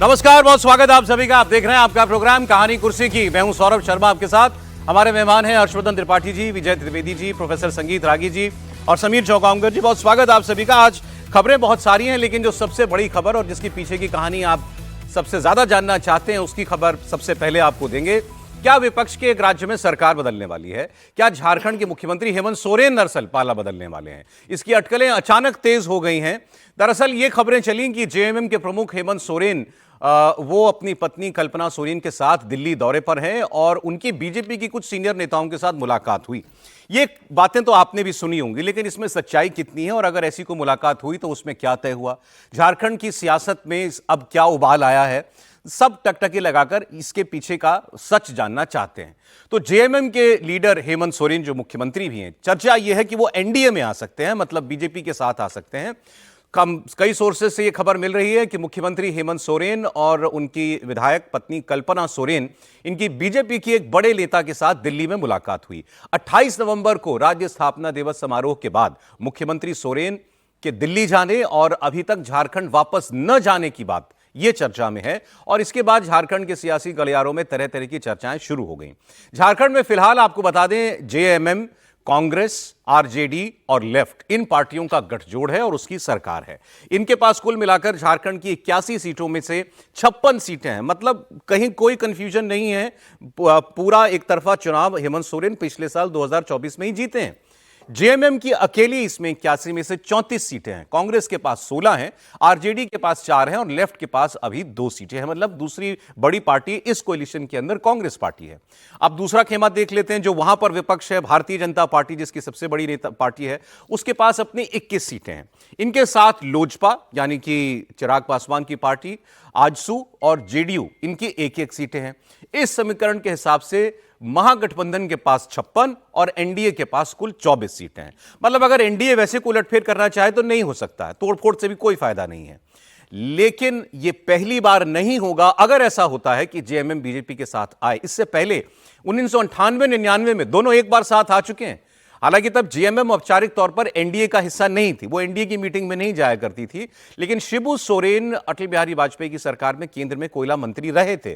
नमस्कार, बहुत स्वागत है आप सभी का। आप देख रहे हैं आपका प्रोग्राम कहानी कुर्सी की। मैं हूं सौरभ शर्मा आपके साथ। हमारे मेहमान हैं हर्षवर्धन त्रिपाठी जी, विजय त्रिवेदी जी, प्रोफेसर संगीत रागी जी और समीर चौकामकर जी। बहुत स्वागत है आप सभी का। आज खबरें बहुत सारी हैं, लेकिन जो सबसे बड़ी खबर और जिसके पीछे की कहानी आप सबसे ज्यादा जानना चाहते हैं, उसकी खबर सबसे पहले आपको देंगे। क्या विपक्ष के एक राज्य में सरकार बदलने वाली है? क्या झारखंड के मुख्यमंत्री हेमंत सोरेन दरअसल पाला बदलने वाले हैं? इसकी अटकलें अचानक तेज हो गई हैं। दरअसल ये खबरें चली कि जेएमएम के प्रमुख हेमंत सोरेन वो अपनी पत्नी कल्पना सोरेन के साथ दिल्ली दौरे पर हैं और उनकी बीजेपी की कुछ सीनियर नेताओं के साथ मुलाकात हुई। ये बातें तो आपने भी सुनी होंगी, लेकिन इसमें सच्चाई कितनी है और अगर ऐसी कोई मुलाकात हुई तो उसमें क्या तय हुआ? झारखंड की सियासत में अब क्या उबाल आया है? सब टकटकी लगाकर इसके पीछे का सच जानना चाहते हैं। तो जेएमएम के लीडर हेमंत सोरेन जो मुख्यमंत्री भी हैं, चर्चा यह है कि वो एनडीए में आ सकते हैं, मतलब बीजेपी के साथ आ सकते हैं। कई सोर्सेज से यह खबर मिल रही है कि मुख्यमंत्री हेमंत सोरेन और उनकी विधायक पत्नी कल्पना सोरेन, इनकी बीजेपी की एक बड़े नेता के साथ दिल्ली में मुलाकात हुई। 28 नवंबर को राज्य स्थापना दिवस समारोह के बाद मुख्यमंत्री सोरेन के दिल्ली जाने और अभी तक झारखंड वापस न जाने की बात यह चर्चा में है और इसके बाद झारखंड के सियासी गलियारों में तरह तरह की चर्चाएं शुरू हो गई। झारखंड में फिलहाल आपको बता दें, जेएमएम, कांग्रेस, आरजेडी और लेफ्ट, इन पार्टियों का गठजोड़ है और उसकी सरकार है। इनके पास कुल मिलाकर झारखंड की 81 सीटों में से 56 सीटें हैं। मतलब कहीं कोई कंफ्यूजन नहीं है, पूरा एक तरफा चुनाव हेमंत सोरेन पिछले साल 2024 में ही जीते हैं। जेएमएम की अकेली इसमें 81 में से 34 सीटें हैं। कांग्रेस के पास 16 हैं, आरजेडी के पास 4 हैं और लेफ्ट के पास अभी 2 सीटें हैं। मतलब दूसरी बड़ी पार्टी इस कोलिशन के अंदर कांग्रेस पार्टी है। अब दूसरा खेमा देख लेते हैं, जो वहां पर विपक्ष है, भारतीय जनता पार्टी जिसकी सबसे बड़ी नेता पार्टी है, उसके पास अपनी 21 सीटें हैं। इनके साथ लोजपा यानी कि चिराग पासवान की पार्टी, आजसू और जेडीयू, इनकी एक एक सीटें हैं। इस समीकरण के हिसाब से महागठबंधन के पास 56 और एनडीए के पास कुल 24 सीटें हैं। मतलब अगर एनडीए वैसे को उलटफेर करना चाहे तो नहीं हो सकता है, तोड़फोड़ से भी कोई फायदा नहीं है। लेकिन यह पहली बार नहीं होगा अगर ऐसा होता है कि जेएमएम बीजेपी के साथ आए। इससे पहले 1998-99 में दोनों एक बार साथ आ चुके हैं। हालांकि तब जेएमएम औपचारिक तौर पर एनडीए का हिस्सा नहीं थी, वो एनडीए की मीटिंग में नहीं जाया करती थी, लेकिन शिबू सोरेन अटल बिहारी वाजपेयी की सरकार में केंद्र में कोयला मंत्री रहे थे।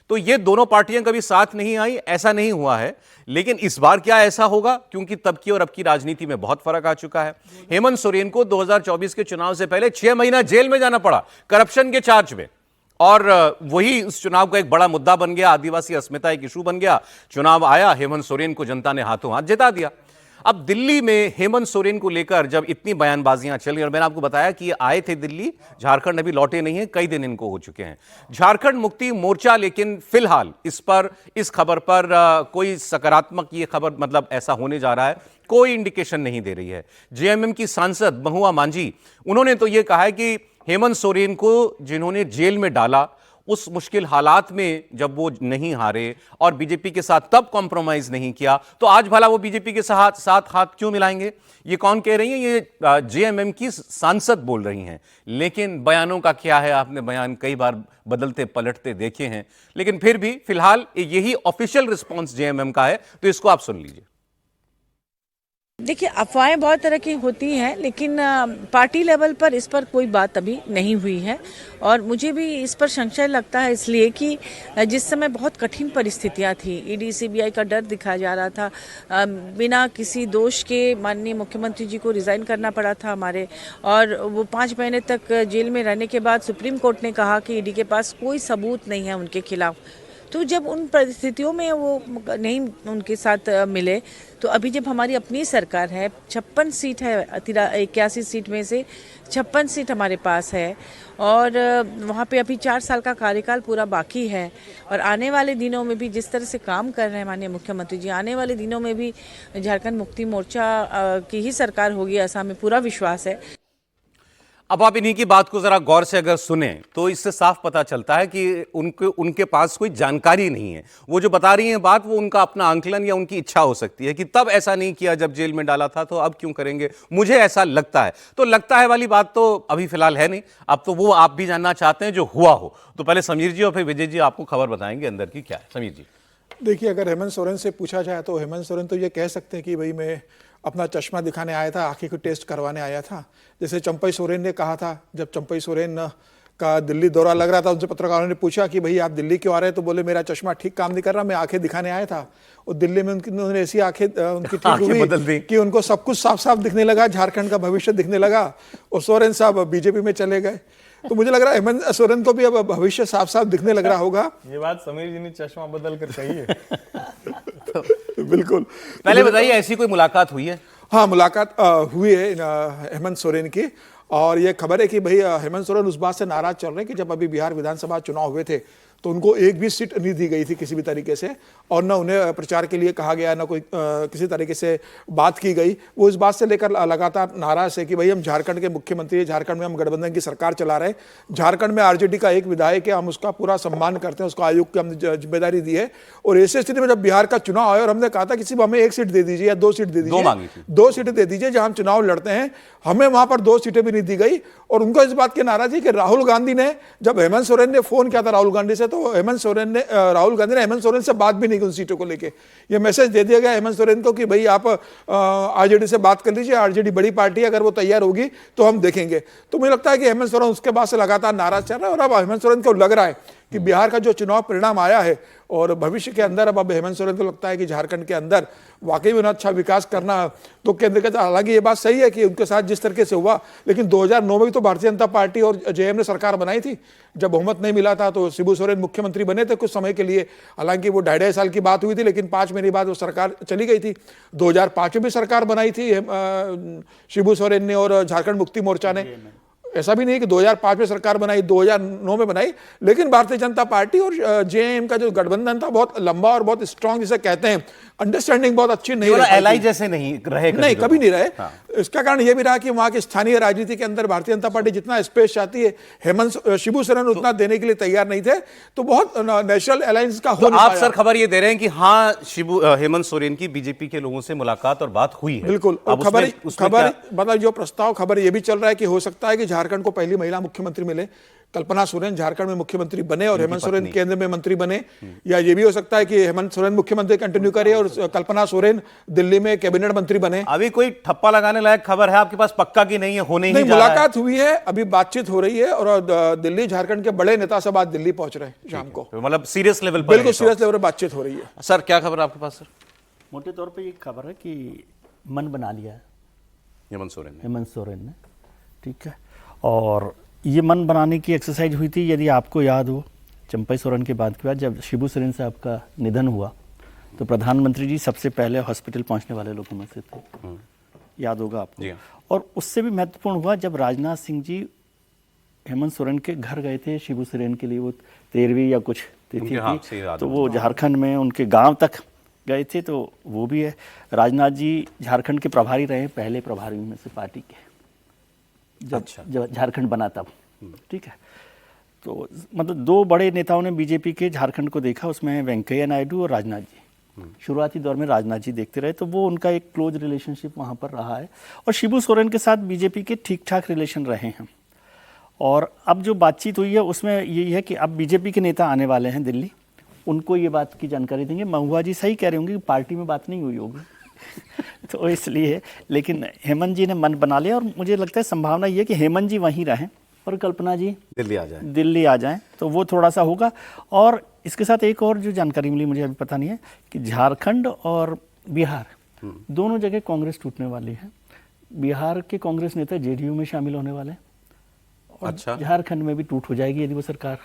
तो ये दोनों पार्टियां कभी साथ नहीं आई, ऐसा नहीं हुआ है। लेकिन इस बार क्या ऐसा होगा? क्योंकि तब की और अब की राजनीति में बहुत फर्क आ चुका है। हेमंत सोरेन को 2024 के चुनाव से पहले 6 महीना जेल में जाना पड़ा करप्शन के चार्ज में, और वही उस चुनाव का एक बड़ा मुद्दा बन गया। आदिवासी अस्मिता एक इशू बन गया। चुनाव आया, हेमंत सोरेन को जनता ने हाथों हाथ जिता दिया। अब दिल्ली में हेमंत सोरेन को लेकर जब इतनी बयानबाजियां चली, और मैंने आपको बताया कि ये आए थे दिल्ली, झारखंड अभी लौटे नहीं हैं, कई दिन इनको हो चुके हैं। झारखंड मुक्ति मोर्चा लेकिन फिलहाल इस खबर पर कोई सकारात्मक ये खबर मतलब ऐसा होने जा रहा है, कोई इंडिकेशन नहीं दे रही है। जेएमएम की सांसद महुआ मांझी, उन्होंने तो ये कहा है कि हेमंत सोरेन को जिन्होंने जेल में डाला, उस मुश्किल हालात में जब वो नहीं हारे और बीजेपी के साथ तब कॉम्प्रोमाइज नहीं किया, तो आज भला वो बीजेपी के साथ हाथ क्यों मिलाएंगे? ये कौन कह रही हैं? ये जेएमएम की सांसद बोल रही हैं। लेकिन बयानों का क्या है, आपने बयान कई बार बदलते पलटते देखे हैं, लेकिन फिर भी फिलहाल यही ऑफिशियल रिस्पॉन्स जेएमएम का है, तो इसको आप सुन लीजिए। देखिए, अफवाहें बहुत तरह की होती हैं, लेकिन पार्टी लेवल पर इस पर कोई बात अभी नहीं हुई है। और मुझे भी इस पर संशय लगता है, इसलिए कि जिस समय बहुत कठिन परिस्थितियां थी, ईडी सीबीआई का डर दिखाया जा रहा था, बिना किसी दोष के माननीय मुख्यमंत्री जी को रिजाइन करना पड़ा था हमारे, और वो 5 महीने तक जेल में रहने के बाद सुप्रीम कोर्ट ने कहा कि ईडी के पास कोई सबूत नहीं है उनके खिलाफ। तो जब उन परिस्थितियों में वो नहीं उनके साथ मिले, तो अभी जब हमारी अपनी सरकार है, 56 सीट है, 81 सीट में से 56 सीट हमारे पास है, और वहाँ पे अभी 4 साल का कार्यकाल पूरा बाकी है। और आने वाले दिनों में भी जिस तरह से काम कर रहे हैं माननीय मुख्यमंत्री जी, आने वाले दिनों में भी झारखंड मुक्ति मोर्चा की ही सरकार होगी, ऐसा हमें पूरा विश्वास है। अब आप इन्हीं की बात को जरा गौर से अगर सुने तो इससे साफ पता चलता है कि उनके पास कोई जानकारी नहीं है। वो जो बता रही हैं बात, वो उनका अपना आंकलन या उनकी इच्छा हो सकती है कि तब ऐसा नहीं किया जब जेल में डाला था, तो अब क्यों करेंगे, मुझे ऐसा लगता है। तो लगता है वाली बात तो अभी फिलहाल है नहीं, अब तो वो आप भी जानना चाहते हैं जो हुआ हो। तो पहले समीर जी और फिर विजय जी आपको खबर बताएंगे अंदर की क्या है। समीर जी। देखिए, अगर हेमंत सोरेन से पूछा जाए तो हेमंत सोरेन तो ये कह सकते हैं कि भाई मैं अपना चश्मा दिखाने आया था, आंखें को टेस्ट करवाने आया था। जैसे चंपई सोरेन ने कहा था, जब चंपई सोरेन का दिल्ली दौरा लग रहा था। उनसे पत्रकारों ने पूछा कि भाई आप दिल्ली क्यों आ रहे हैं, तो बोले मेरा चश्मा ठीक काम नहीं कर रहा, मैं आंखें दिखाने आया था। और दिल्ली में उन्होंने ऐसी आंखें उनकी ठीक हुई कि उनको सब कुछ साफ साफ दिखने लगा, झारखंड का भविष्य दिखने लगा, और सोरेन साहब बीजेपी में चले गए। तो मुझे लग रहा है हेमंत सोरेन को भी अब भविष्य साफ साफ दिखने लग रहा होगा। ये बात समीर जी ने चश्मा बदल कर कही है। बिल्कुल। पहले बताइए, ऐसी कोई मुलाकात हुई है? हाँ, मुलाकात हुई है हेमंत सोरेन की, और ये खबर है कि भाई हेमंत सोरेन उस बात से नाराज चल रहे हैं कि जब अभी बिहार विधानसभा चुनाव हुए थे तो उनको एक भी सीट नहीं दी गई थी किसी भी तरीके से, और न उन्हें प्रचार के लिए कहा गया, न कोई किसी तरीके से बात की गई। वो इस बात से लेकर लगातार नाराज है कि भाई हम झारखंड के मुख्यमंत्री, झारखंड में हम गठबंधन की सरकार चला रहे हैं, झारखंड में आरजेडी का एक विधायक है, हम उसका पूरा सम्मान करते हैं, उसको आयोग की हमने जिम्मेदारी दी है। और ऐसी स्थिति में जब बिहार का चुनाव आया और हमने कहा था कि सिर्फ हमें एक सीट दे दीजिए या 2 सीट दे दीजिए, 2 सीटें दे दीजिए जहां हम चुनाव लड़ते हैं, हमें वहां पर 2 सीटें भी नहीं दी गई। और उनको इस बात की नाराजगी कि राहुल गांधी ने, जब हेमंत सोरेन ने फोन किया था राहुल गांधी से, तो राहुल गांधी ने हेमंत सोरेन से बात भी नहीं की उन सीटों को लेके। ये मैसेज दे दिया गया हेमंत सोरेन को कि भाई आप आरजेडी से बात कर लीजिए, आरजेडी बड़ी पार्टी है, अगर वो तैयार होगी तो हम देखेंगे। तो मुझे लगता है कि हेमंत सोरेन उसके बाद से लगातार नाराज चल रहा है, और अब हेमंत सोरेन को लग रहा है कि बिहार का जो चुनाव परिणाम आया है और भविष्य के अंदर अब हेमंत सोरेन को लगता है कि झारखंड के अंदर वाकई में अच्छा विकास करना तो केंद्र के, हालांकि ये बात सही है कि उनके साथ जिस तरीके से हुआ, लेकिन 2009 में भी तो भारतीय जनता पार्टी और जेएम ने सरकार बनाई थी। जब बहुमत नहीं मिला था तो शिबू सोरेन मुख्यमंत्री बने थे कुछ समय के लिए, हालांकि वो 2.5 साल की बात हुई थी, लेकिन 5 महीने बाद वो सरकार चली गई थी। 2005 में भी सरकार बनाई थी शिबू सोरेन ने और झारखंड मुक्ति मोर्चा ने। ऐसा भी नहीं कि 2005 में सरकार बनाई, 2009 में बनाई, लेकिन भारतीय जनता पार्टी और जेएम का जो गठबंधन था बहुत लंबा और बहुत स्ट्रांग, जिसे कहते हैं, अंडरस्टैंडिंग बहुत अच्छी नहीं रही। एलआई जैसे नहीं रहे, नहीं कभी नहीं रहे। हाँ। इसका कारण यह भी रहा कि वहां की स्थानीय राजनीति के अंदर भारतीय जनता पार्टी जितना स्पेस चाहती है, शिबू सोरेन उतना देने के लिए तैयार नहीं थे, तो बहुत नेशनल अलायंस का हो नहीं आप पाया। सर खबर ये दे रहे हैं कि हाँ, हेमंत सोरेन की बीजेपी के लोगों से मुलाकात और बात हुई है। बिल्कुल। और खबर मतलब जो प्रस्ताव खबर ये भी चल रहा है कि हो सकता है कि झारखंड को पहली महिला मुख्यमंत्री मिले, कल्पना सोरेन झारखंड में मुख्यमंत्री बने और हेमंत सोरेन केंद्र में मंत्री बने, या ये भी हो सकता है कि हेमंत सोरेन मुख्यमंत्री कंटिन्यू करे और कल्पना सोरेन दिल्ली में कैबिनेट मंत्री बने। अभी कोई ठप्पा लगाने लायक खबर है आपके पास पक्का की नहीं है? होने ही नहीं, जा रहा है। मुलाकात हुई है, अभी बातचीत हो रही है, और दिल्ली झारखंड के बड़े नेता सब आज दिल्ली पहुंच रहे हैं शाम को। मतलब सीरियस लेवल पर, बिल्कुल सीरियस लेवल पर बातचीत हो रही है। सर क्या खबर आपके पास? सर मोटे तौर पे ये खबर है कि मन बना लिया है हेमंत सोरेन ने, ठीक है। और ये मन बनाने की एक्सरसाइज हुई थी, यदि आपको याद हो, चंपई सोरेन के बाद जब शिबू सोरेन साहब का निधन हुआ तो प्रधानमंत्री जी सबसे पहले हॉस्पिटल पहुंचने वाले लोगों में से थे, याद होगा आपको। और उससे भी महत्वपूर्ण हुआ जब राजनाथ सिंह जी हेमंत सोरेन के घर गए थे शिबू सोरेन के लिए, वो 13वीं या कुछ तिथि थी, तो वो झारखंड में उनके गाँव तक गए थे। तो वो भी है, राजनाथ जी झारखंड के प्रभारी रहे, पहले प्रभारी में से पार्टी के, जब झारखंड बना तब, ठीक है। तो मतलब 2 बड़े नेताओं ने बीजेपी के झारखंड को देखा, उसमें वेंकैया नायडू और राजनाथ जी। शुरुआती दौर में राजनाथ जी देखते रहे, तो वो उनका एक क्लोज रिलेशनशिप वहाँ पर रहा है, और शिबू सोरेन के साथ बीजेपी के ठीक ठाक रिलेशन रहे हैं। और अब जो बातचीत हुई है उसमें यही है कि अब बीजेपी के नेता आने वाले हैं दिल्ली, उनको ये बात की जानकारी देंगे। महुआ जी सही कह रहे होंगे कि पार्टी में बात नहीं हुई होगी तो इसलिए, लेकिन हेमंत जी ने मन बना लिया, और मुझे लगता है संभावना ये है कि हेमंत जी वहीं रहें और कल्पना जी दिल्ली आ जाएं, तो वो थोड़ा सा होगा। और इसके साथ एक और जो जानकारी मिली, मुझे अभी पता नहीं है, कि झारखंड और बिहार दोनों जगह कांग्रेस टूटने वाली है। बिहार के कांग्रेस नेता जेडीयू में शामिल होने वाले, और झारखंड में भी टूट हो जाएगी यदि वो सरकार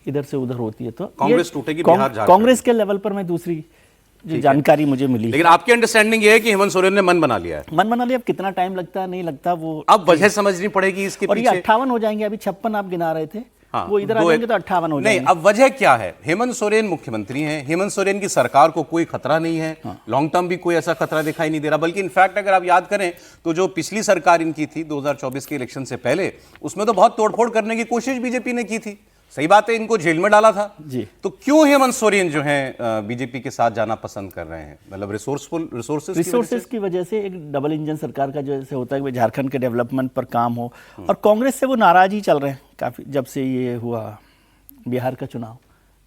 इधर से उधर होती है तो कांग्रेस टूटेगी। कांग्रेस के लेवल पर मैं दूसरी जो जानकारी मुझे मिली, लेकिन आपकी अंडरस्टैंडिंग ये है कि हेमंत सोरेन ने मन बना लिया है। अब कितना टाइम लगता है नहीं लगता वो अब वजह समझनी पड़ेगी इसके और पीछे। ये 58 हो जाएंगे, अभी 56 आप गिना रहे थे। हाँ, वो इधर आ जाएंगे तो 58 हो जाएंगे। नहीं, अब वजह क्या है? हेमंत सोरेन मुख्यमंत्री हैं, हेमंत सोरेन की सरकार को कोई खतरा नहीं है। लॉन्ग टर्म भी कोई ऐसा खतरा दिखाई नहीं दे रहा, बल्कि इनफैक्ट अगर आप याद करें तो जो पिछली सरकार इनकी थी 2024 के इलेक्शन से पहले, उसमें तो बहुत तोड़फोड़ करने की कोशिश बीजेपी ने की थी। सही बात है, इनको जेल में डाला था जी। तो क्यों हेमंत सोरेन जो हैं बीजेपी के साथ जाना पसंद कर रहे हैं? मतलब रिसोर्सेज की वजह से एक डबल इंजन सरकार का जैसे होता है कि झारखंड के डेवलपमेंट पर काम हो, और कांग्रेस से वो नाराज ही चल रहे हैं काफी, जब से ये हुआ बिहार का चुनाव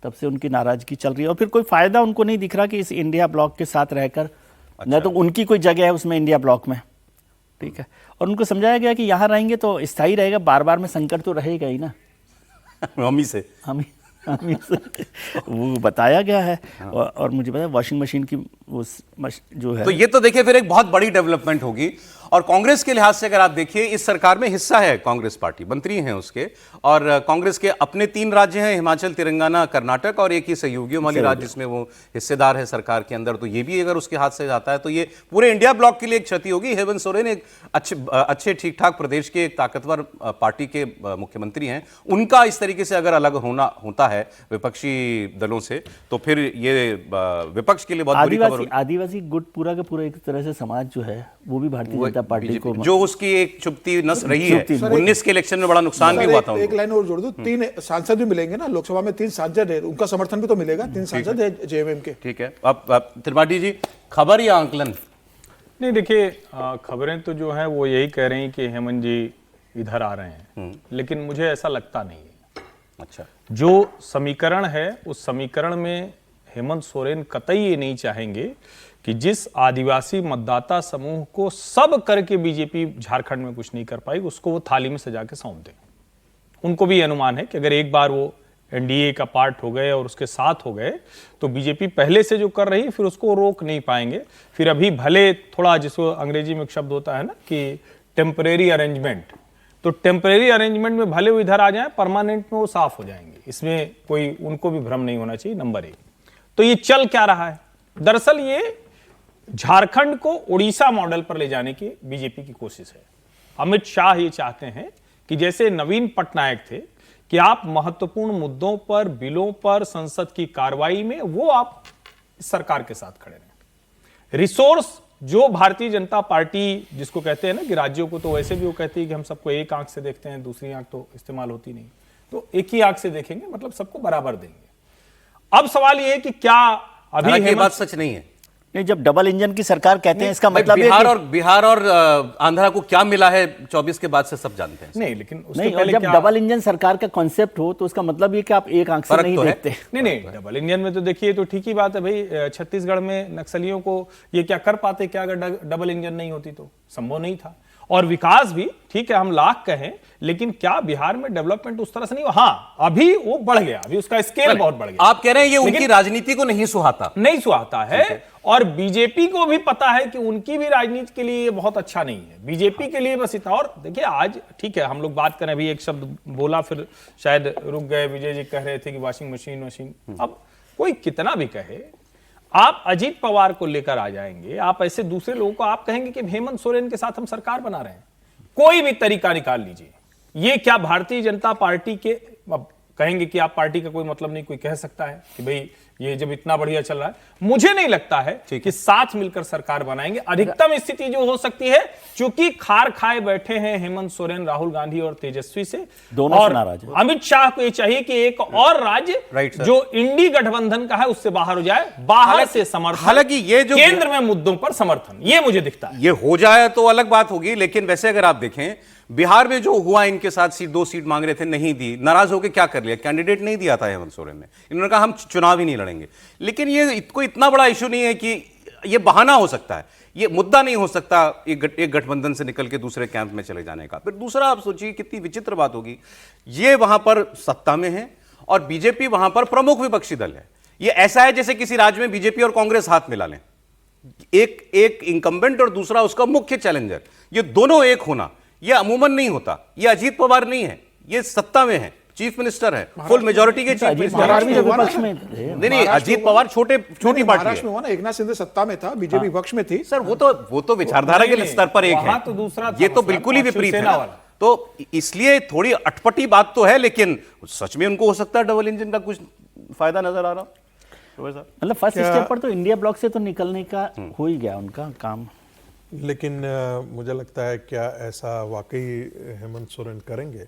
तब से उनकी नाराजगी चल रही है, और फिर कोई फायदा उनको नहीं दिख रहा कि इस इंडिया ब्लॉक के साथ रहकर, न तो उनकी कोई जगह है उसमें इंडिया ब्लॉक में, ठीक है। और उनको समझाया गया कि यहाँ रहेंगे तो स्थायी रहेगा, बार बार में संकट तो रहेगा ही ना, मम्मी से। हम वो बताया गया है। और मुझे पता है वॉशिंग मशीन की वो जो है, तो ये तो देखिए फिर एक बहुत बड़ी डेवलपमेंट होगी। और कांग्रेस के लिहाज से अगर आप देखिए, इस सरकार में हिस्सा है कांग्रेस पार्टी, मंत्री हैं उसके, और कांग्रेस के अपने 3 राज्य हैं, हिमाचल, तेलंगाना, कर्नाटक, और एक ही सहयोगियों वाली राज्य जिसमें वो हिस्सेदार है सरकार के अंदर। तो ये भी अगर उसके हाथ से जाता है तो ये पूरे इंडिया ब्लॉक के लिए एक क्षति होगी। हेमंत सोरेन एक अच्छे ठीक ठाक प्रदेश के एक ताकतवर पार्टी के मुख्यमंत्री हैं, उनका इस तरीके से अगर अलग होता है विपक्षी दलों से, तो फिर ये विपक्ष के लिए बहुत बुरी खबर होगी। आदिवासी गुट पूरा का पूरा एक तरह से समाज जो है वो भी भारतीय जनता पार्टी को, जो उसकी एक चुपती नस रही है। 19 के इलेक्शन में बड़ा नुकसान भी हुआ था। एक लाइन और जोड़ दूं, 3 सांसद भी मिलेंगे ना लोकसभा में, 3 सांसद है, उनका समर्थन भी तो मिलेगा। 3 सांसद है जेएमएम के। ठीक है, अब त्रिपाठी जी, खबर या आंकलन? नहीं देखिए, खबरें तो जो है वो यही कह रही हैं कि हेमंत जी इधर आ रहे हैं, लेकिन मुझे ऐसा लगता नहीं है। अच्छा, जो समीकरण है उस समीकरण में हेमंत सोरेन कतई ये नहीं चाहेंगे कि जिस आदिवासी मतदाता समूह को सब करके बीजेपी झारखंड में कुछ नहीं कर पाई, उसको वो थाली में सजा के सौंप दें। उनको भी अनुमान है कि अगर एक बार वो एनडीए का पार्ट हो गए और उसके साथ हो गए तो बीजेपी पहले से जो कर रही है फिर उसको रोक नहीं पाएंगे। फिर अभी भले थोड़ा, जिसको अंग्रेजी में एक शब्द होता है ना कि टेम्परेरी अरेंजमेंट, तो टेम्परेरी अरेंजमेंट में भले वो इधर आ जाए, परमानेंट में वो साफ हो जाएंगे। इसमें कोई उनको भी भ्रम नहीं होना चाहिए। नंबर 1, तो ये चल क्या रहा है? दरअसल ये झारखंड को उड़ीसा मॉडल पर ले जाने की बीजेपी की कोशिश है। अमित शाह ये चाहते हैं कि जैसे नवीन पटनायक थे कि आप महत्वपूर्ण मुद्दों पर, बिलों पर, संसद की कार्रवाई में वो आप सरकार के साथ खड़े रहें। रिसोर्स जो भारतीय जनता पार्टी जिसको कहते हैं ना कि राज्यों को, तो वैसे भी वो कहती है कि हम सबको एक आंख से देखते हैं, दूसरी आंख तो इस्तेमाल होती नहीं, तो एक ही आंख से देखेंगे, मतलब सबको बराबर देंगे। अब सवाल ये है कि क्या अभी ये बात सच नहीं है। नहीं, जब डबल इंजन की सरकार कहते हैं इसका मतलब बिहार और आंध्रा को क्या मिला है 24 के बाद से सब जानते हैं। नहीं, लेकिन उसके नहीं, पहले और जब क्या डबल इंजन सरकार का कॉन्सेप्ट हो तो उसका मतलब ये कि आप एक आंख से नहीं देखते। नहीं, डबल इंजन में तो देखिए, तो ठीक ही बात है भाई। छत्तीसगढ़ में नक्सलियों को ये क्या कर पाते क्या अगर डबल इंजन नहीं होती? तो संभव नहीं था। और विकास भी ठीक है, हम लाख कहें, लेकिन क्या बिहार में डेवलपमेंट उस तरह से नहीं हुआ? हाँ, अभी वो बढ़ गया, अभी उसका स्केल बहुत बढ़ गया। आप कह रहे हैं ये उनकी राजनीति को नहीं सुहाता है। और बीजेपी को भी पता है कि उनकी भी राजनीति के लिए ये बहुत अच्छा नहीं है। बीजेपी के लिए बस इतना। और देखिए, आज ठीक है हम लोग बात करें, अभी एक शब्द बोला फिर शायद रुक गए। विजय जी कह रहे थे कि वॉशिंग मशीन। अब कोई कितना भी कहे, आप अजीत पवार को लेकर आ जाएंगे, आप ऐसे दूसरे लोगों को आप कहेंगे कि हेमंत सोरेन के साथ हम सरकार बना रहे हैं, कोई भी तरीका निकाल लीजिए। ये क्या भारतीय जनता पार्टी के, अब कहेंगे कि आप पार्टी का कोई मतलब नहीं, कोई कह सकता है कि भाई ये जब इतना बढ़िया चल रहा है, मुझे नहीं लगता है कि साथ मिलकर सरकार बनाएंगे। अधिकतम स्थिति जो हो सकती है, क्योंकि खार खाए बैठे हैं हेमंत सोरेन, राहुल गांधी और तेजस्वी से, दोनों और से नाराज है। अमित शाह को ये चाहिए कि एक और राज्य जो इंडी गठबंधन का है उससे बाहर हो जाए, बाहर से समर्थन, हालांकि ये जो केंद्र में मुद्दों पर समर्थन, ये मुझे दिखता है। ये हो जाए तो अलग बात होगी। लेकिन वैसे अगर आप देखें, बिहार में जो हुआ, इनके साथ 2 सीट मांग रहे थे, नहीं दी, नाराज होकर क्या कर लिया? कैंडिडेट नहीं दिया था हेमंत सोरेन ने। इन्होंने कहा हम चुनाव ही नहीं लड़ेंगे। लेकिन ये कोई इतना बड़ा इशू नहीं है कि ये बहाना हो सकता है, ये मुद्दा नहीं हो सकता एक गठबंधन से निकल के दूसरे कैंप में चले जाने का। फिर दूसरा, आप सोचिए कितनी विचित्र बात होगी, ये वहां पर सत्ता में है और बीजेपी वहां पर प्रमुख विपक्षी दल है। ये ऐसा है जैसे किसी राज्य में बीजेपी और कांग्रेस हाथ मिला लें, एक इंकम्बेंट और दूसरा उसका मुख्य चैलेंजर, ये दोनों एक होना, ये अमूमन नहीं होता। ये अजीत पवार नहीं है, ये सत्ता में है, चीफ मिनिस्टर है, फुल मेजोरिटी के चीफ मिनिस्टर। नहीं, अजीत पवार छोटी पार्टी है। महाराष्ट्र में हुआ ना, एकनाथ शिंदे सत्ता में था, बीजेपी विपक्ष में थी। सर वो तो विचारधारा के स्तर पर एक है, तो दूसरा ये तो बिल्कुल ही विपरीत है। तो इसलिए थोड़ी अटपटी बात तो है, लेकिन सच में उनको हो सकता है डबल इंजन का कुछ फायदा नजर आ रहा। मतलब फर्स्ट स्टेप पर तो इंडिया ब्लॉक से तो निकलने का हो ही गया उनका काम। लेकिन मुझे लगता है क्या ऐसा वाकई हेमंत सोरेन करेंगे?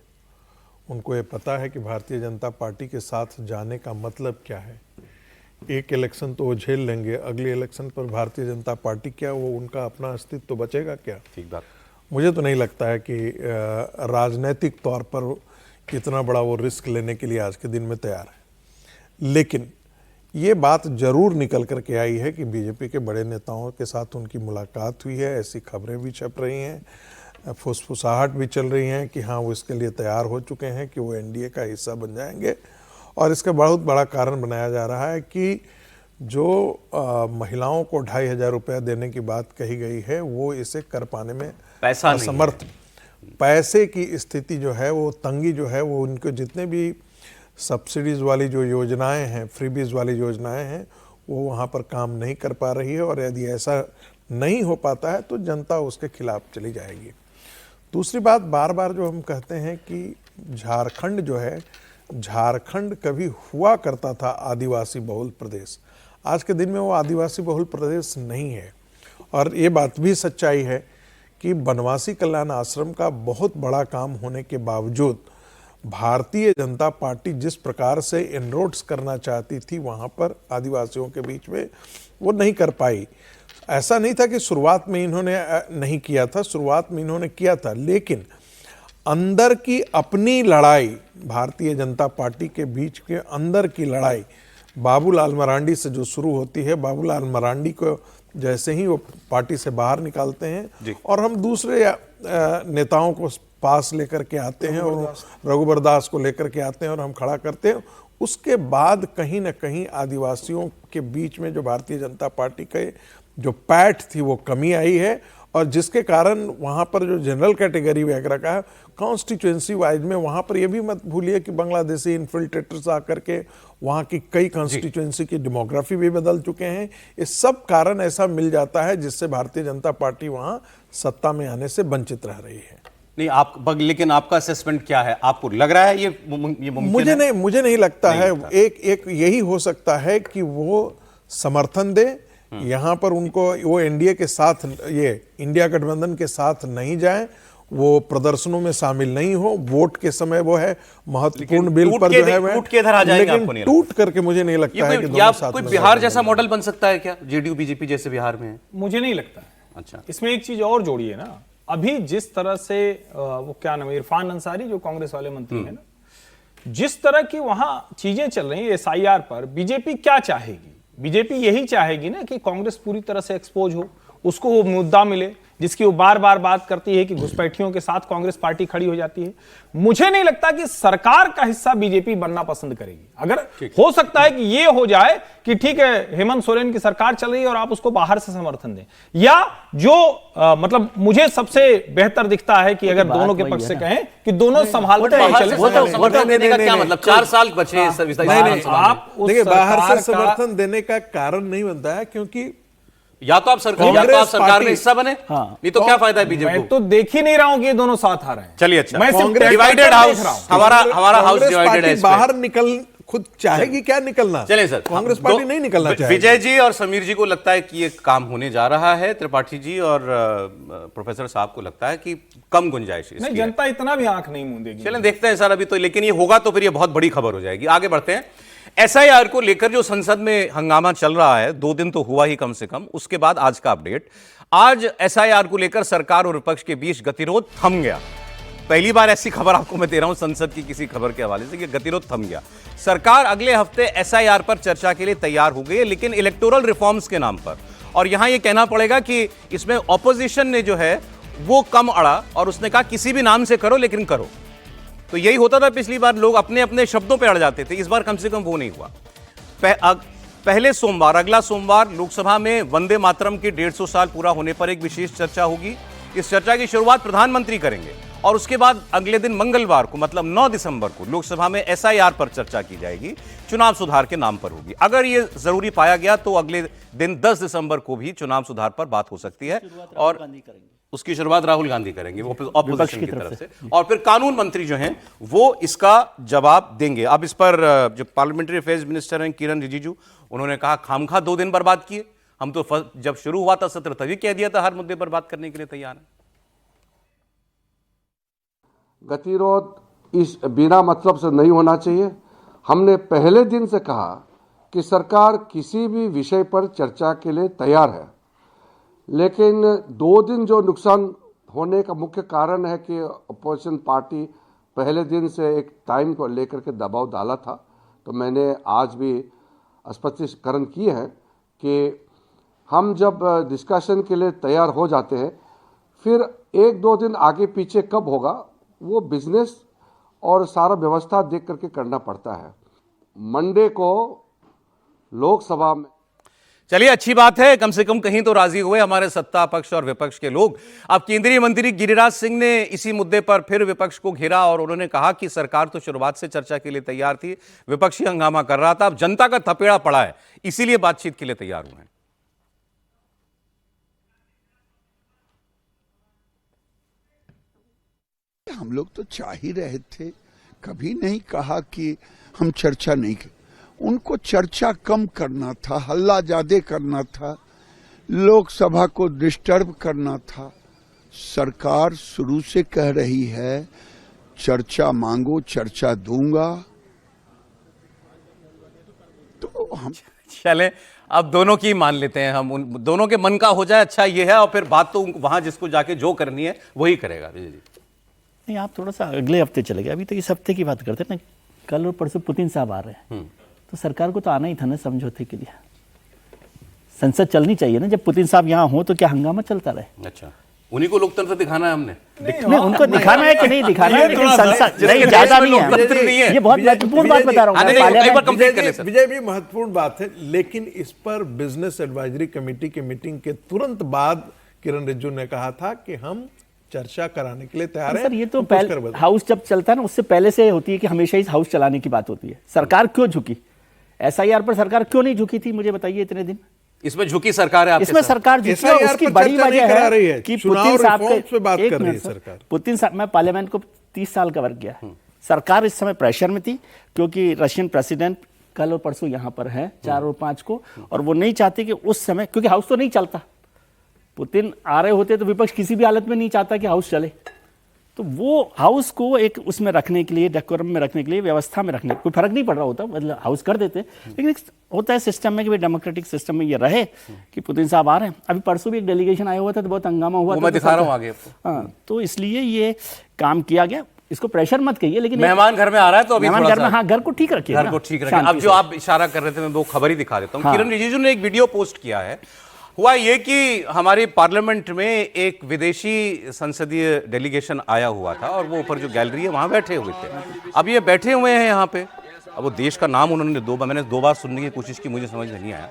उनको ये पता है कि भारतीय जनता पार्टी के साथ जाने का मतलब क्या है। एक इलेक्शन तो वो झेल लेंगे, अगले इलेक्शन पर भारतीय जनता पार्टी क्या, वो उनका अपना अस्तित्व तो बचेगा क्या? ठीक बात। मुझे तो नहीं लगता है कि राजनीतिक तौर पर इतना बड़ा वो रिस्क लेने के लिए आज के दिन में तैयार है। लेकिन ये बात जरूर निकल करके आई है कि बीजेपी के बड़े नेताओं के साथ उनकी मुलाकात हुई है, ऐसी खबरें भी छप रही हैं। फुसफुसाहट भी चल रही हैं कि हाँ वो इसके लिए तैयार हो चुके हैं कि वो एनडीए का हिस्सा बन जाएंगे। और इसका बहुत बड़ा कारण बनाया जा रहा है कि जो महिलाओं को 2,500 रुपया देने की बात कही गई है वो इसे कर पाने में पैसा नहीं असमर्थ, पैसे की स्थिति जो है वो तंगी जो है वो उनको जितने भी सब्सिडीज वाली जो योजनाएं हैं, फ्रीबीज वाली योजनाएं हैं वो वहाँ पर काम नहीं कर पा रही है। और यदि ऐसा नहीं हो पाता है तो जनता उसके खिलाफ चली जाएगी। दूसरी बात, बार बार जो हम कहते हैं कि झारखंड जो है, झारखंड कभी हुआ करता था आदिवासी बहुल प्रदेश, आज के दिन में वो आदिवासी बहुल प्रदेश नहीं है। और ये बात भी सच्चाई है कि बनवासी कल्याण आश्रम का बहुत बड़ा काम होने के बावजूद भारतीय जनता पार्टी जिस प्रकार से इनरोड्स करना चाहती थी वहाँ पर आदिवासियों के बीच में, वो नहीं कर पाई। ऐसा नहीं था कि शुरुआत में इन्होंने नहीं किया था, शुरुआत में इन्होंने किया था, लेकिन अंदर की अपनी लड़ाई, भारतीय जनता पार्टी के बीच के अंदर की लड़ाई बाबूलाल मरांडी से जो शुरू होती है, बाबूलाल मरांडी को जैसे ही वो पार्टी से बाहर निकालते हैं और हम दूसरे नेताओं को पास लेकर के आते हैं और रघुबर दास को लेकर के आते हैं और हम खड़ा करते हैं, उसके बाद कहीं ना कहीं आदिवासियों के बीच में जो भारतीय जनता पार्टी के जो पैठ थी वो कमी आई है। और जिसके कारण वहाँ पर जो जनरल कैटेगरी वगैरह का है, कॉन्स्टिट्यूएंसी वाइज में वहाँ पर ये भी मत भूलिए कि बांग्लादेशी इन्फिल्ट्रेटर्स आकर के वहाँ की कई कॉन्स्टिट्यूएंसी की डेमोग्राफी भी बदल चुके हैं। ये सब कारण ऐसा मिल जाता है जिससे भारतीय जनता पार्टी वहाँ सत्ता में आने से वंचित रह रही है। नहीं, लेकिन आपका असेसमेंट क्या है? आपको लग रहा है ये मुमकिन है? मुझे नहीं लगता है। एक यही हो सकता है कि वो समर्थन दे, यहाँ पर उनको वो एनडीए के साथ, ये इंडिया गठबंधन के साथ नहीं जाए, वो प्रदर्शनों में शामिल नहीं हो, वोट के समय वो है महत्वपूर्ण बिल पर जो है टूट के इधर आ जाएंगे, आपको लेकिन टूट करके मुझे नहीं लगता है कि दोनों साथ कोई बिहार जैसा मॉडल बन सकता है क्या? जेडीयू बीजेपी जैसे बिहार में है? मुझे नहीं लगता है। अच्छा, इसमें एक चीज और जोड़िए ना, अभी जिस तरह से वो क्या नाम है, इरफान अंसारी जो कांग्रेस वाले मंत्री हैं ना, जिस तरह की वहां चीजें चल रही है एसआईआर पर, बीजेपी क्या चाहेगी? बीजेपी यही चाहेगी ना कि कांग्रेस पूरी तरह से एक्सपोज हो, उसको वो मुद्दा मिले जिसकी वो बार बार बात करती है कि घुसपैठियों के साथ कांग्रेस पार्टी खड़ी हो जाती है। मुझे नहीं लगता कि सरकार का हिस्सा बीजेपी बनना पसंद करेगी। अगर हो सकता है कि ये हो जाए कि ठीक है हेमंत सोरेन की सरकार चल रही है और आप उसको बाहर से समर्थन दें, या जो मतलब मुझे सबसे बेहतर दिखता है कि अगर दोनों के पक्ष से कहें कि दोनों संभालते समर्थन देने का क्या मतलब? 4 साल बचे। आप देखिए, बाहर से समर्थन देने का कारण नहीं बनता है, क्योंकि या तो आप सरकार में हिस्सा बने, नहीं तो क्या फायदा है बीजेपी को? मैं तो देख ही नहीं रहा हूं कि ये दोनों साथ आ रहे हैं। चलिए, अच्छा, मैं डिवाइडेड हाउस, हमारा हाउस डिवाइडेड है। बाहर निकल खुद चाहेगी क्या निकलना? चलिए सर, कांग्रेस पार्टी नहीं निकलना चाहेगी। विजय जी और समीर जी को लगता है कि ये काम होने जा रहा है, त्रिपाठी जी और प्रोफेसर साहब को लगता है कि कम गुंजाइश है? नहीं, जनता इतना भी आंख नहीं मूंदेगी। चलें देखते हैं सर अभी तो, लेकिन ये होगा तो फिर ये बहुत बड़ी खबर हो जाएगी। आगे बढ़ते हैं। एसआईआर को लेकर जो संसद में हंगामा चल रहा है, 2 दिन तो हुआ ही कम से कम, उसके बाद आज का अपडेट। आज एसआईआर को लेकर सरकार और विपक्ष के बीच गतिरोध थम गया। पहली बार ऐसी खबर आपको मैं दे रहा हूं संसद की किसी खबर के हवाले से कि गतिरोध थम गया। सरकार अगले हफ्ते एसआईआर पर चर्चा के लिए तैयार हो गई है, लेकिन इलेक्टोरल रिफॉर्म्स के नाम पर। और यहां यह कहना पड़ेगा कि इसमें ऑपोजिशन ने जो है वो कम अड़ा और उसने कहा किसी भी नाम से करो लेकिन करो। तो यही होता था पिछली बार, लोग अपने अपने शब्दों पे अड़ जाते थे। इस बार कम से कम वो नहीं हुआ। पहले सोमवार, अगला सोमवार लोकसभा में वंदे मातरम के 150 साल पूरा होने पर एक विशेष चर्चा होगी। इस चर्चा की शुरुआत प्रधानमंत्री करेंगे और उसके बाद अगले दिन मंगलवार को, मतलब 9 दिसंबर को लोकसभा में एसआईआर पर चर्चा की जाएगी, चुनाव सुधार के नाम पर होगी। अगर यह जरूरी पाया गया तो अगले दिन 10 दिसंबर को भी चुनाव सुधार पर बात हो सकती है और उसकी शुरुआत राहुल गांधी करेंगे ऑपोजिशन की तरफ से, और फिर कानून मंत्री जो हैं वो इसका जवाब देंगे। अब इस पर जो पार्लियामेंट्री अफेयर्स मिनिस्टर हैं किरण रिजिजू, उन्होंने कहा खामखा 2 दिन बर्बाद किए, हम तो जब शुरू हुआ था सत्र तभी कह दिया था हर मुद्दे पर बात करने के लिए तैयार है। गतिरोध इस बिना मतलब से नहीं होना चाहिए। हमने पहले दिन से कहा कि सरकार किसी भी विषय पर चर्चा के लिए तैयार है, लेकिन 2 दिन जो नुकसान होने का मुख्य कारण है कि अपोजिशन पार्टी पहले दिन से एक टाइम को लेकर के दबाव डाला था। तो मैंने आज भी स्पष्टीकरण किए हैं कि हम जब डिस्कशन के लिए तैयार हो जाते हैं, फिर 1-2 दिन आगे पीछे कब होगा वो बिजनेस और सारा व्यवस्था देख करके करना पड़ता है। मंडे को लोकसभा में चलिए, अच्छी बात है, कम से कम कहीं तो राजी हुए हमारे सत्ता पक्ष और विपक्ष के लोग। अब केंद्रीय मंत्री गिरिराज सिंह ने इसी मुद्दे पर फिर विपक्ष को घेरा और उन्होंने कहा कि सरकार तो शुरुआत से चर्चा के लिए तैयार थी, विपक्ष ही हंगामा कर रहा था, अब जनता का थपेड़ा पड़ा है, इसीलिए बातचीत के लिए तैयार हुए हैं। हम लोग तो चाह ही रहे थे, कभी नहीं कहा कि हम चर्चा नहीं कर। उनको चर्चा कम करना था, हल्ला ज्यादा करना था, लोकसभा को डिस्टर्ब करना था। सरकार शुरू से कह रही है चर्चा मांगो, चर्चा दूंगा। तो हम चले, अब दोनों की मान लेते हैं हम, उन दोनों के मन का हो जाए, अच्छा ये है, और फिर बात तो वहां जिसको जाके जो करनी है वही करेगा। विजय जी, नहीं, आप थोड़ा सा अगले हफ्ते चले गए, अभी तो इस हफ्ते की बात करते हैं ना। कल और परसों पुतिन साहब आ रहे हैं, तो सरकार को तो आना ही था ना समझौते के लिए। संसद चलनी चाहिए ना, जब पुतिन साहब यहाँ हो तो क्या हंगामा चलता रहे। अच्छा, उन्हीं को लोकतंत्र दिखाना है हमने। नहीं, उनको दिखाना है कि नहीं दिखाना है, लेकिन संसद नहीं, ज्यादा नहीं है। ये बहुत महत्वपूर्ण बात बता रहा हूँ। विजय भी महत्वपूर्ण बात है, लेकिन इस पर बिजनेस एडवाइजरी कमेटी की मीटिंग के तुरंत बाद किरण रिजिजू ने कहा था कि हम चर्चा कराने के लिए तैयार हैं। सर, ये तो पहले हाउस जब चलता है ना, उससे पहले से होती है कि हमेशा ही हाउस चलाने की बात होती है। सरकार क्यों झुकी? SIR पर सरकार क्यों नहीं झुकी थी, मुझे बताइए इतने दिन। इसमें झुकी सरकार है, इसमें सरकार झुकी है, उसकी बड़ी वजह है कि पुतिन साहब पे बात कर रही है सरकार। पुतिन साहब, मैं पार्लियामेंट को 30 साल कवर किया, सरकार इस समय प्रेशर में थी क्योंकि रशियन प्रेसिडेंट कल और परसों यहाँ पर है 4 और 5 को, और वो नहीं चाहते कि उस समय, क्योंकि हाउस तो नहीं चलता, पुतिन आ रहे होते तो विपक्ष किसी भी हालत में नहीं चाहता कि हाउस चले, तो वो हाउस को एक उसमें रखने के लिए, डेकोरम में रखने के लिए, व्यवस्था में रखने, कोई फर्क नहीं पड़ रहा होता, मतलब हाउस कर देते, लेकिन एक होता है सिस्टम में कि भाई डेमोक्रेटिक सिस्टम में ये रहे कि पुतिन साहब आ रहे हैं। अभी परसों भी एक डेलीगेशन आया हुआ था तो बहुत हंगामा हुआ था, मैं दिखा रहा हूं आगे। हाँ, तो इसलिए ये काम किया गया। इसको प्रेशर मत कहिए, लेकिन मेहमान घर में आ रहा है तो अभी मेहमान घर में, हाँ, घर को ठीक रखिए, घर को ठीक रखिए। अब जो आप इशारा कर रहे थे, मैं वो खबर ही दिखा देता हूँ। किरण रिजिजू ने एक वीडियो पोस्ट किया है। हुआ ये कि हमारी पार्लियामेंट में एक विदेशी संसदीय डेलीगेशन आया हुआ था और वो ऊपर जो गैलरी है वहां बैठे हुए थे। अब ये बैठे हुए हैं यहाँ पे, अब वो देश का नाम उन्होंने मैंने 2 बार सुनने की कोशिश की, मुझे समझ में नहीं आया।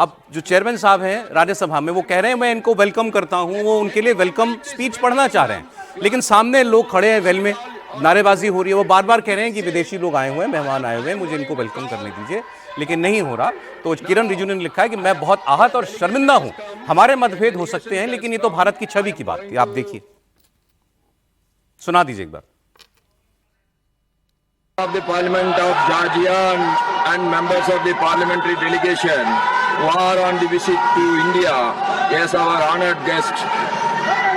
अब जो चेयरमैन साहब हैं राज्यसभा में, वो कह रहे हैं मैं इनको वेलकम करता हूँ, वो उनके लिए वेलकम स्पीच पढ़ना चाह रहे हैं, लेकिन सामने लोग खड़े हैं, वेल में नारेबाजी हो रही है, वो बार बार कह रहे हैं कि विदेशी लोग आए हुए हैं, मेहमान आए हुए हैं, मुझे इनको वेलकम करने दीजिए, लेकिन नहीं हो रहा। तो किरण रिजिजू ने लिखा है कि मैं बहुत आहत और शर्मिंदा हूं, हमारे मतभेद हो सकते हैं लेकिन ये तो भारत की छवि की बात थी। आप देखिए, सुना दीजिए एक बार। Of the Parliament of Georgia and members of the parliamentary delegation who are on the visit to India as our honored guest.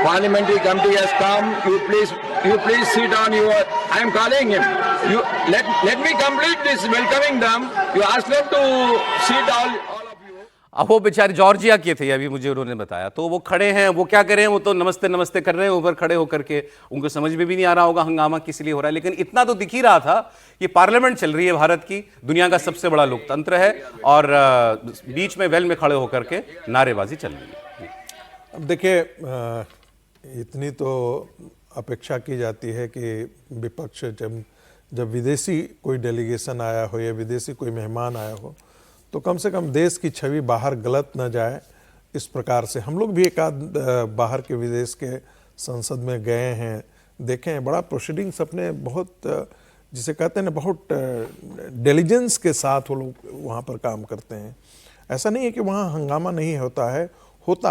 Parliamentary committee has come. You please sit on your. I am calling him. You let me complete this welcoming them. You ask them to sit all. अब वो बेचारे Georgia के थे, अभी मुझे उन्होंने बताया, तो वो खड़े हैं, वो क्या कर रहे हैं, वो तो नमस्ते नमस्ते कर रहे हैं ऊपर खड़े होकर के। उनको समझ में भी नहीं आ रहा होगा हंगामा किस लिए हो रहा है, लेकिन इतना तो दिख ही रहा था कि पार्लियामेंट चल रही है भारत की, दुनिया का सबसे बड़ा लोकतंत्र है, और बीच में वेल में खड़े होकर के नारेबाजी चल रही है। अब देखिए, इतनी तो अपेक्षा की जाती है कि विपक्ष जब विदेशी कोई डेलीगेशन आया हो या विदेशी कोई मेहमान आया हो तो कम से कम देश की छवि बाहर गलत न जाए। इस प्रकार से हम लोग भी एक आध बाहर के विदेश के संसद में गए हैं, देखे हैं, बड़ा प्रोसीडिंग्स अपने बहुत, जिसे कहते हैं ना, बहुत डिलीजेंस के साथ वो लोग वहाँ पर काम करते हैं। ऐसा नहीं है कि वहाँ हंगामा नहीं होता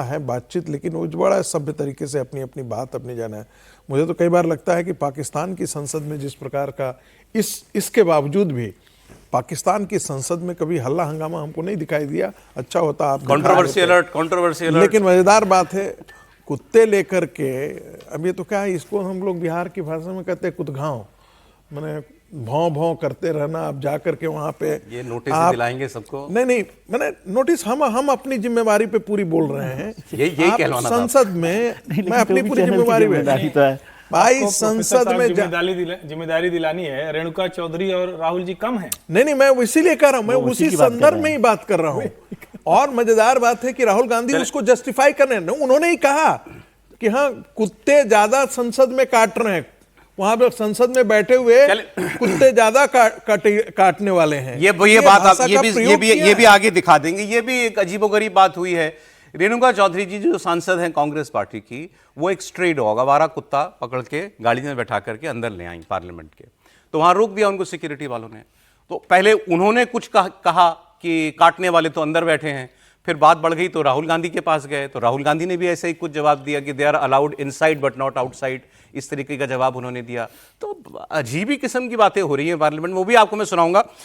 है बातचीत, लेकिन वो बड़ा सभ्य तरीके से अपनी अपनी बात अपनी जाना है। मुझे तो कई बार लगता है कि पाकिस्तान की संसद में जिस प्रकार का इसके बावजूद भी पाकिस्तान की संसद में कभी हल्ला हंगामा हमको नहीं दिखाई दिया। अच्छा होता आप कंट्रोवर्शियल, लेकिन मजेदार बात है, कुत्ते लेकर के, अब ये तो क्या है, इसको हम लोग बिहार की भाषा में कहते हैं कुतघाव, मैंने भौं भौं करते रहना। आप जाकर के वहां पे ये नोटिस दिलाएंगे सबको? नहीं, मैंने नोटिस हम अपनी जिम्मेवारी पे पूरी बोल रहे हैं। यही कहलवाना था संसद में, मैं अपनी पूरी जिम्मेवारी में भाई संसद में जिम्मेदारी दिलानी है। रेणुका चौधरी और राहुल जी कम है? नहीं, मैं इसीलिए कह रहा हूं, मैं उसी संदर्भ में ही बात कर रहा हूं। और मजेदार बात है कि राहुल गांधी उसको जस्टिफाई करने, उन्होंने ही कहा, कि हाँ कुत्ते ज्यादा संसद में काट रहे हैं, वहां पे संसद में बैठे हुए कुत्ते ज्यादा काटने वाले हैं। ये बात आप ये भी आगे दिखा देंगे। ये भी एक अजीबोगरीब बात हुई है। रेणुका चौधरी जी जो सांसद हैं कांग्रेस पार्टी की, वो एक स्ट्रे डॉग, आवारा कुत्ता पकड़ के गाड़ी में बैठा करके अंदर ले आई पार्लियामेंट के, तो वहां रोक दिया उनको सिक्योरिटी वालों ने। तो पहले उन्होंने कुछ कहा कि काटने वाले तो अंदर बैठे हैं, फिर बात बढ़ गई तो राहुल गांधी के पास गए, तो राहुल गांधी ने भी ऐसे ही कुछ जवाब दिया कि they are allowed inside but not outside, इस तरीके का जवाब उन्होंने दिया। तो अजीब ही किस्म की बातें हो रही हैं पार्लियामेंट में, वो भी आपको मैं सुनाऊंगा।